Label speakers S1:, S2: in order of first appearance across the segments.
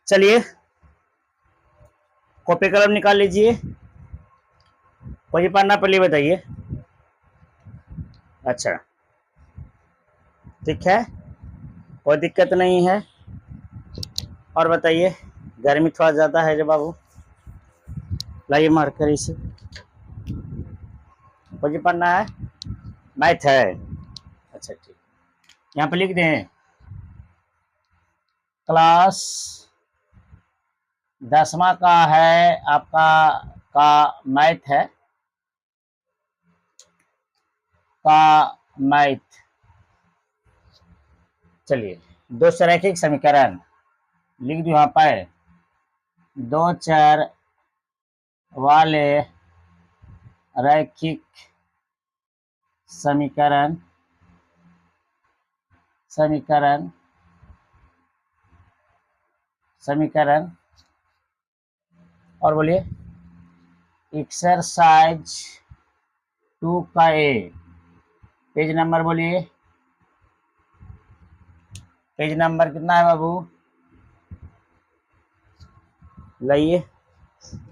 S1: चलिए कॉपी कलम निकाल लीजिए। कोई पढ़ना पहले बताइए। अच्छा ठीक है, कोई दिक्कत नहीं है। और बताइए, गर्मी थोड़ा ज़्यादा है जो बाबू, लाइए मार्कर इसे। कोई पढ़ना है, मैथ है। अच्छा ठीक, यहाँ पे लिख दें क्लास 10वां का है आपका, का मैथ है, का मैथ। चलिए दो रैखिक समीकरण लिख दो यहाँ पर, दो चर वाले रैखिक समीकरण समीकरण समीकरण और बोलिए एक्सरसाइज 2 का ए, पेज नंबर बोलिए, पेज नंबर कितना है बाबू, लाइए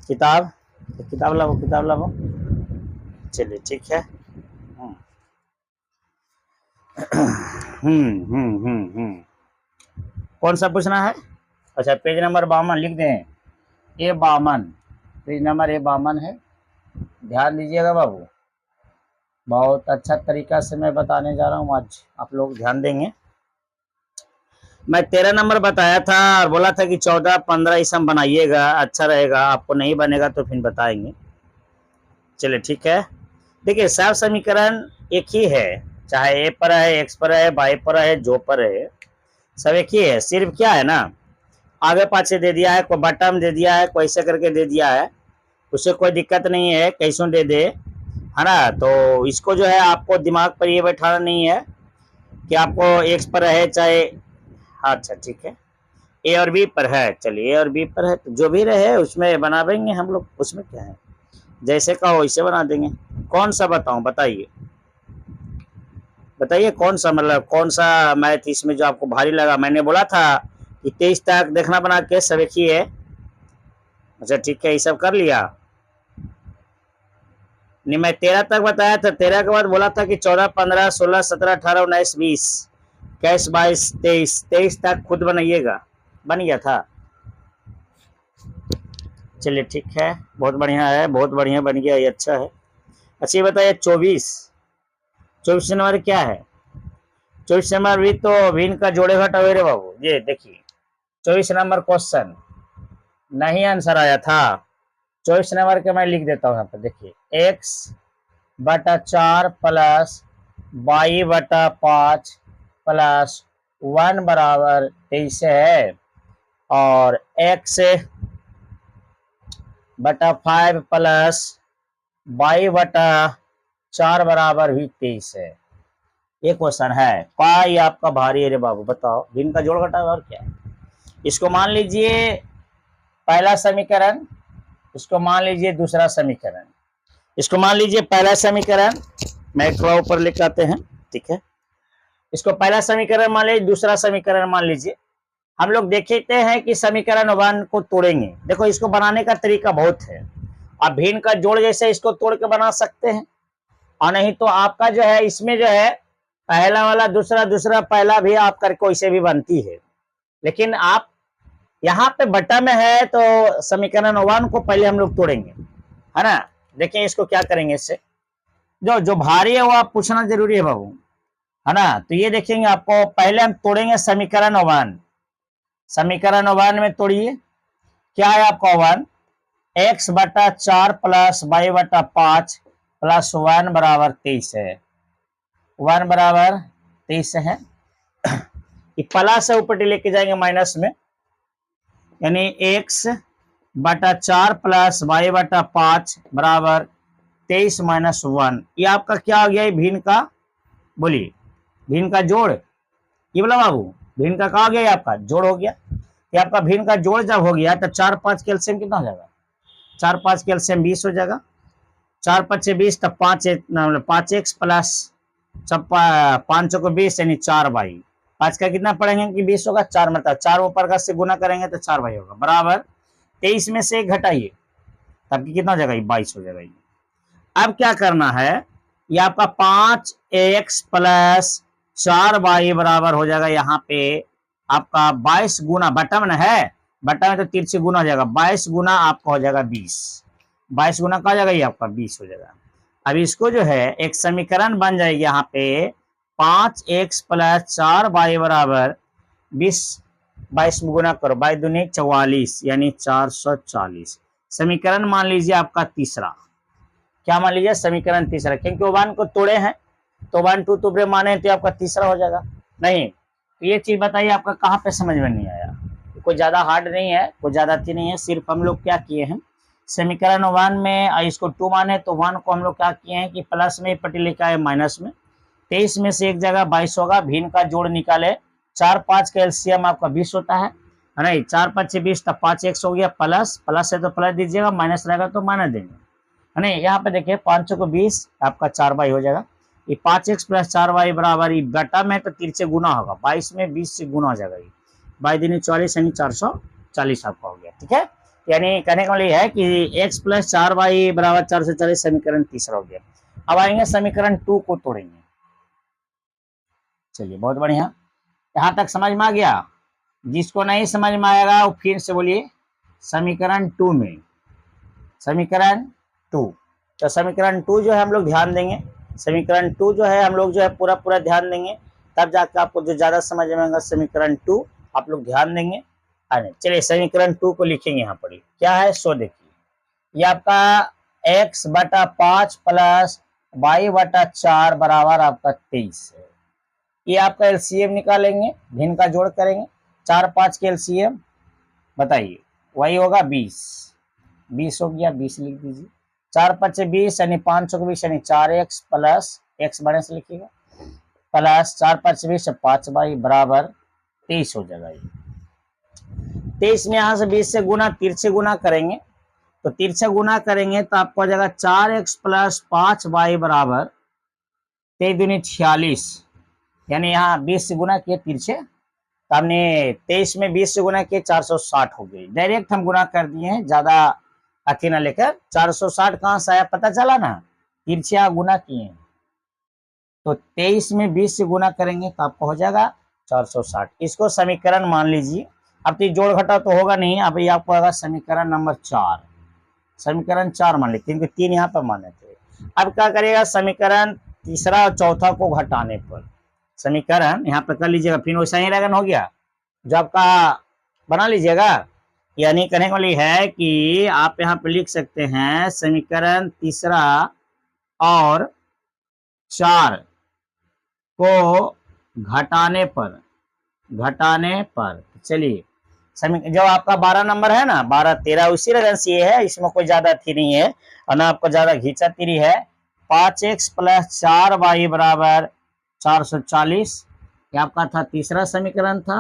S1: किताब, किताब लाओ, किताब लाओ। चलिए ठीक है। कौन सा पूछना है? अच्छा पेज नंबर 52 लिख दें, ए 52, पेज नंबर ए 52 है। ध्यान दीजिएगा बाबू, बहुत अच्छा तरीका से मैं बताने जा रहा हूँ आज, आप लोग ध्यान देंगे। मैं 13 नंबर बताया था और बोला था कि 14 15 इस हम बनाइएगा, अच्छा रहेगा। आपको नहीं बनेगा तो फिर बताएंगे। चलिए ठीक है। देखिए सब समीकरण एक ही है, चाहे ए पर है, एक्स पर है, वाई पर है, जो पर है, सब एक ही है। सिर्फ क्या है ना, आगे पाछे दे दिया है, कोई बटन दे दिया है, कोई ऐसे करके दे दिया है, उससे कोई दिक्कत नहीं है, कैसों दे दे, है ना। तो इसको जो है आपको दिमाग पर ये बैठाना नहीं है कि आपको एक्स पर है चाहे, अच्छा ठीक है, ए और बी पर है। चलिए ए और बी पर है तो जो भी रहे उसमें बना देंगे हम लोग, उसमें क्या है, जैसे कहो वैसे बना देंगे। कौन सा बताऊं, बताइए बताइए कौन सा, मतलब कौन सा मैथ इसमें जो आपको भारी लगा। मैंने बोला था कि 23 तक देखना बना के सब एक ही है। अच्छा ठीक है, ये सब कर लिया। नहीं मैं 13 तक बताया था, 13 के बाद बोला था कि 14 15 16 17 18 19 20 21 22 23, 23 तक खुद बनाइएगा। बन गया था। चलिए ठीक है, बहुत बढ़िया है, बहुत बढ़िया बन गया, ये अच्छा है। अच्छा ये बताइए 24 नंबर क्या है? 24 नंबर भी तो भिन्न का जोड़े घटाओ रे बाबू। ये देखिए 24 नंबर क्वेश्चन नहीं आंसर आया था। 24 नंबर के मैं लिख देता हूँ यहाँ पर, देखिए एक्स बटा 4 प्लस वाई बटा 5 प्लस 1 बराबर 23 है, और एक्स बटा 5 प्लस वाई बटा 4 बराबर भी 23 है। ये क्वेश्चन है का, ये आपका भारी है रे बाबू। बताओ भिन्न का जोड़ घटाओ और क्या है। इसको मान लीजिए पहला समीकरण, इसको मान लीजिए दूसरा समीकरण, इसको मान लीजिए पहला समीकरण, मैं थोड़ा ऊपर लेकर आते हैं, ठीक है। इसको पहला समीकरण मान लीजिए, दूसरा समीकरण मान लीजिए। हम लोग देखते हैं कि समीकरण 1 को तोड़ेंगे। देखो इसको बनाने का तरीका बहुत है, आप भिन्न का जोड़ जैसे इसको तोड़ के बना सकते हैं, और नहीं तो आपका जो है इसमें जो है पहला वाला दूसरा, दूसरा पहला भी आप करके वैसे भी बनती है। लेकिन आप यहाँ पे बटा में है तो समीकरण 1 को पहले हम लोग तोड़ेंगे, है ना। देखिए इसको क्या करेंगे, इससे जो जो भारी है वो आप पूछना जरूरी है बाबू, है ना। तो ये देखेंगे आपको, पहले हम तोड़ेंगे समीकरण 1। समीकरण 1 में तोड़िए, क्या है आपका 1, एक्स बटा 4 प्लस वाई बटा 5 प्लस 1 बराबर 23 है। 1 बराबर 23 है। प्लस से ऊपर लेके जाएंगे माइनस में, यानी एक्स बटा 4 प्लस वाई बटा 5 बराबर 23 माइनस 1। ये आपका क्या हो गया, भिन्न का, बोलिए भिन्न का जोड़। ये बोला बाबू भिन्न का क्या हो गया, आपका जोड़ हो गया। ये आपका भिन्न का जोड़ जब हो गया तो 4 5 कैल्शियम कितना हो जाएगा, 4 5 कैल्शियम 20 हो जाएगा, 4 5 20, तब 5 एक्स प्लस 5 को 20 यानी 4 वाई। 5 का कितना पढ़ेंगे कि 20 होगा, 4 मतलब 4 ऊपर का से गुना करेंगे तो 4 भाई होगा बराबर 23 में से 1 घटाइए तब कितना हो जाएगा, 22 हो जाएगा। अब क्या करना है, ये आपका 5x प्लस 4y बराबर हो जाएगा यहाँ पे आपका 22 गुना, बटा में है, बटा में तो तिरछे गुना हो जाएगा, 22 गुना आपका हो जाएगा 20, 22 गुना का हो जाएगा ये आपका 20 हो जाएगा। अब इसको जो है एक समीकरण बन जाएगी यहाँ पे 5x प्लस 4y बराबर 20, 22 गुना करो, 22 दूनी 44 यानी 440। समीकरण मान लीजिए आपका तीसरा, क्या मान लीजिए समीकरण तीसरा, क्योंकि वन को तोड़े हैं तो 1 2 टुकड़े माने तो आपका तीसरा हो जाएगा। नहीं तो ये चीज बताइए आपका कहाँ पे समझ में नहीं आया, कोई ज्यादा हार्ड नहीं है, कोई ज्यादा अच्छी नहीं है, सिर्फ हम लोग क्या किए हैं समीकरण 1 में इसको 2 माने तो 1 को हम लोग क्या किए हैं कि प्लस में पट्टी लिखा है माइनस में, 23 में से एक जगह 22 होगा, भिन्न का जोड़ निकाले, 4 5 का एलसीएम आपका 20 होता है नहीं, 4 5 से 20 तब 5x हो गया, प्लस प्लस है तो प्लस दीजिएगा, माइनस रहेगा तो माइनस देंगे है नहीं। यहाँ पे देखिए 5 को 20 आपका 4y हो जाएगा, ये 5x प्लस 4y बराबर ये बटा में तो तिरछे गुना होगा, 22 में 20 से गुना हो जाएगा, ये 22 दूनी 44 यानी 440 आपका हो गया। ठीक है, यानी कहने का मतलब है कि x प्लस 4y बराबर 440 समीकरण तीसरा हो गया। अब आएंगे समीकरण 2 को तोड़ेंगे। चलिए बहुत बढ़िया, यहाँ तक समझ में आ गया, जिसको नहीं समझ में आएगा वो फिर से बोलिए समीकरण 2 में, समीकरण 2, तो समीकरण 2 जो है हम लोग ध्यान देंगे, समीकरण 2 जो है हम लोग जो है पूरा पूरा ध्यान देंगे, तब जाकर आपको जो ज्यादा समझ में आएगा समीकरण 2 आप लोग ध्यान देंगे। चलिए समीकरण 2 को लिखेंगे यहाँ पर, क्या है सो देखिए, ये आपका x बटा 5 प्लस y बटा 4 बराबर आपका 23 है, ये आपका एलसीएम निकालेंगे, भिन्न का जोड़ करेंगे, 4 5 के एलसीएम बताइए, वही होगा 20, 20 हो गया, 20 लिख दीजिए, 4 5 से 20 यानी 5 को 20 यानी 4x प्लस x बड़े से लिखिएगा, प्लस 4 5 से 20 5y बराबर 23 हो जाएगा। 23 में यहाँ से 20 से गुना तिरछे गुना करेंगे, तो तिरछे गुना करेंगे तो आपको हो जाएगा 4x प्लस 5y बराबर 23 दूनी 46, यानी यहाँ 20 से गुना किए तिरछे, तो हमने 23 में 20 से गुना किए 460 हो गई, डायरेक्ट हम गुना कर दिए हैं, ज्यादा अथी ना लेकर। 460 कहाँ से आया पता चला ना, तिरछिया गुना किए, तो 23 में 20 से गुना करेंगे तो आपको हो जाएगा 460, इसको समीकरण मान लीजिए। अब तो जोड़ घटा तो होगा नहीं, अब ये आपको होगा समीकरण नंबर 4, समीकरण 4 मान लीजिए, क्योंकि 3 यहाँ पर माने थे। अब क्या करेगा समीकरण तीसरा और चौथा को घटाने पर, समीकरण यहाँ पे कर लीजिएगा, फिर वैसा ही रहेगा, हो गया जो आपका बना लीजिएगा, यानी कहने वाली है कि आप यहाँ पे लिख सकते हैं समीकरण तीसरा और 4 को घटाने पर, घटाने पर चलिए जो आपका 12 नंबर है ना, 12 13 उसी रगन से ये है, इसमें कोई ज्यादा थी नहीं है और ना आपको ज्यादा घींचा तीरी है। 5x प्लस 4y बराबर 440, ये आपका था तीसरा समीकरण था।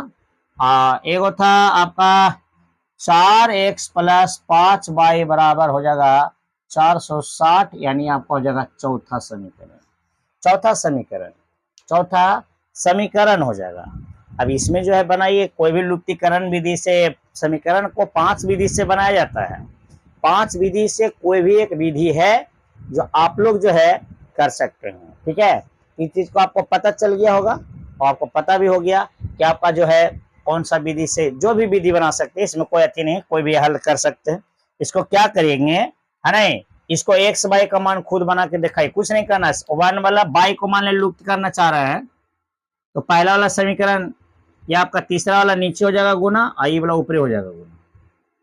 S1: एगो था आपका 4x प्लस 5y बराबर हो जाएगा 460, यानी आपका हो जाएगा चौथा समीकरण, चौथा समीकरण, चौथा समीकरण हो जाएगा। अब इसमें जो है बनाइए, कोई भी लुप्तीकरण विधि से समीकरण को 5 विधि से बनाया जाता है, 5 विधि से कोई भी एक विधि है जो आप लोग जो है कर सकते हैं। ठीक है, इस चीज को आपको पता चल गया होगा और आपको पता भी हो गया कि आपका जो है कौन सा विधि से जो भी विधि बना सकते हैं, इसमें कोई अति नहीं, कोई भी हल कर सकते हैं। इसको क्या करेंगे है नहीं, इसको एक्स बाई का मान खुद बना के दिखाई, कुछ नहीं करना, 1 वाला बाई को मान लुप्त करना चाह रहे हैं तो पहला वाला समीकरण या आपका तीसरा वाला नीचे हो जाएगा गुना, आई वाला ऊपर हो जाएगा गुना,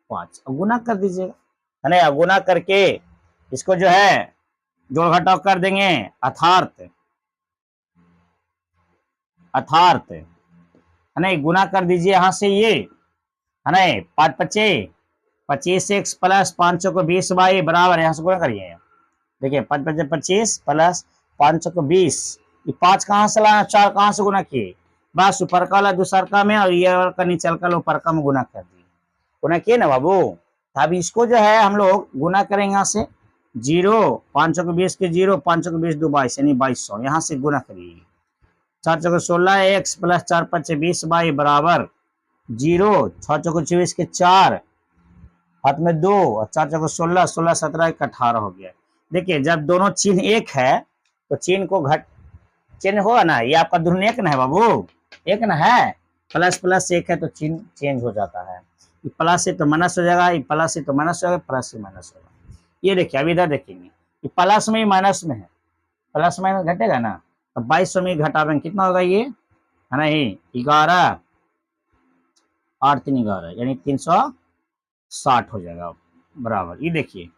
S1: 5 गुना कर दीजिएगा है ना, गुना करके इसको जो है जोड़ घटाव कर देंगे, अर्थात अर्थात है ना, गुना कर दीजिए यहाँ से ये है ना, 5 25 25x प्लस 5 को 20 बाई बराबर, यहाँ से गुना करिए, देखिए 5 25 25 प्लस 5 को 20, ये 5 कहाँ से लाना, 4 कहाँ से गुना किए, बस ऊपर का वाला दूसर का में और ये का नीचे का ऊपर का में गुना कर दिए, गुना किए ना बाबू। अब इसको जो है हम लोग गुना करेंगे यहाँ से 0 5 को 20 के 0 5 को 20 2 22 यानी 2200, यहाँ से गुना करिए 4 चौको 16 एक्स प्लस 4 5 20 वाई बराबर 0। 6 चौको 24 के 4, हाथ में 2 और 4 चौको 16, 16 17 एक 18 हो गया। देखिए जब दोनों चिन्ह एक है तो चिन्ह को घट चिन्ह होगा ना, ये आपका दोनों एक ना है बाबू, एक ना है, प्लस प्लस एक है तो चिन्ह चेंज हो जाता है। ये प्लस से तो माइनस हो जाएगा, ये प्लस से तो माइनस हो जाएगा, प्लस से माइनस होगा। ये देखिए अब इधर देखेंगे, ये प्लस में ही माइनस में है, प्लस माइनस घटेगा ना, तो 2200 में घटावेंगे कितना होगा ये, है ना, ये 11 8 3 11 यानी 360 हो जाएगा बराबर। ये देखिए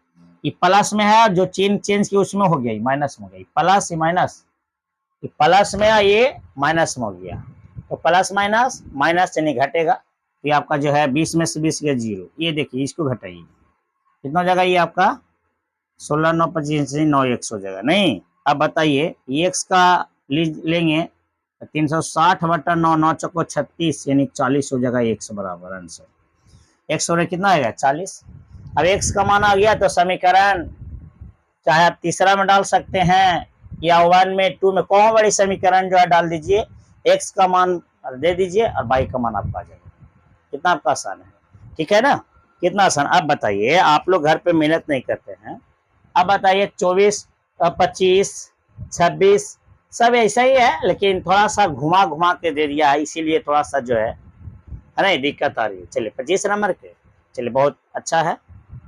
S1: ये प्लस में है, जो चिन्ह चेंज की उसमें हो गया, माइनस में हो गया, प्लस माइनस, प्लस में ये माइनस में हो गया, तो प्लस माइनस माइनस यानी घटेगा। ये आपका जो है 20 में से 20 गया 0। ये देखिए इसको घटाइए, कितना हो जाएगा ये आपका 16 9 25 9 100 हो जाएगा। नहीं अब बताइए ये x का लेंगे 360 बटा 9 9 चौको 36 यानी 40 हो जाएगा x बराबर आंसर। x हो कितना आएगा 40। अब x का मान आ गया तो समीकरण चाहे आप तीसरा में डाल सकते हैं या 1 में 2 में, कौन बड़ी समीकरण जो है डाल दीजिए, x का मान दे दीजिए और y का मान आपका आ जाएगा। कितना आपका आसान है, ठीक है ना, कितना आसान। अब बताइए आप लोग घर पे मेहनत नहीं करते हैं, अब बताइए 24 25 26 सब ऐसा ही है, लेकिन थोड़ा सा घुमा घुमा के दे दिया है, इसीलिए थोड़ा सा जो है ना दिक्कत आ रही है। चलिए 25 नंबर के, चलिए बहुत अच्छा है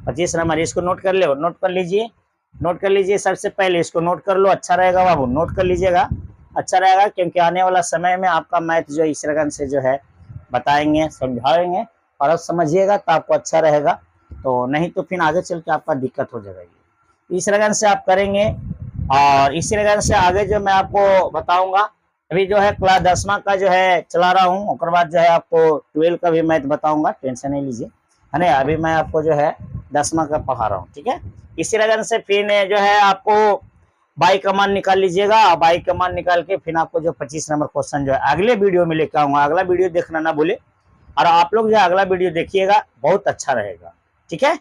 S1: 25 नंबर, इसको नोट कर लो, नोट कर लीजिए, नोट कर लीजिए, सबसे पहले इसको नोट कर लो, अच्छा रहेगा बाबू, नोट कर लीजिएगा, अच्छा रहेगा, क्योंकि आने वाला समय में आपका मैथ जो इस रकम से जो है बताएंगे समझाएंगे, और अब समझिएगा तो आपको अच्छा रहेगा, तो नहीं तो फिर आगे चल के आपका दिक्कत हो जाएगा। इस रकम से आप करेंगे, और इसी रकम से आगे जो मैं आपको बताऊंगा, अभी जो है क्लास 10वां का जो है चला रहा हूँ, उसके बाद जो है आपको 12 का भी मैथ बताऊंगा, टेंशन नहीं लीजिए, है ना, अभी मैं आपको जो है 10वां का पढ़ा रहा हूँ, ठीक है। इसी रकम से फिर जो है आपको बाई का मान निकाल लीजिएगा, और बाई का मान निकाल के फिर आपको जो 25 नंबर क्वेश्चन जो है अगले वीडियो में लेकर आऊंगा, अगला वीडियो देखना ना भूले, और आप लोग जो अगला वीडियो देखिएगा बहुत अच्छा रहेगा, ठीक है।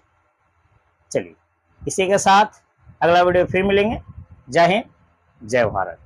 S1: चलिए इसी के साथ अगला वीडियो फिर मिलेंगे। जय हिंद जय भारत।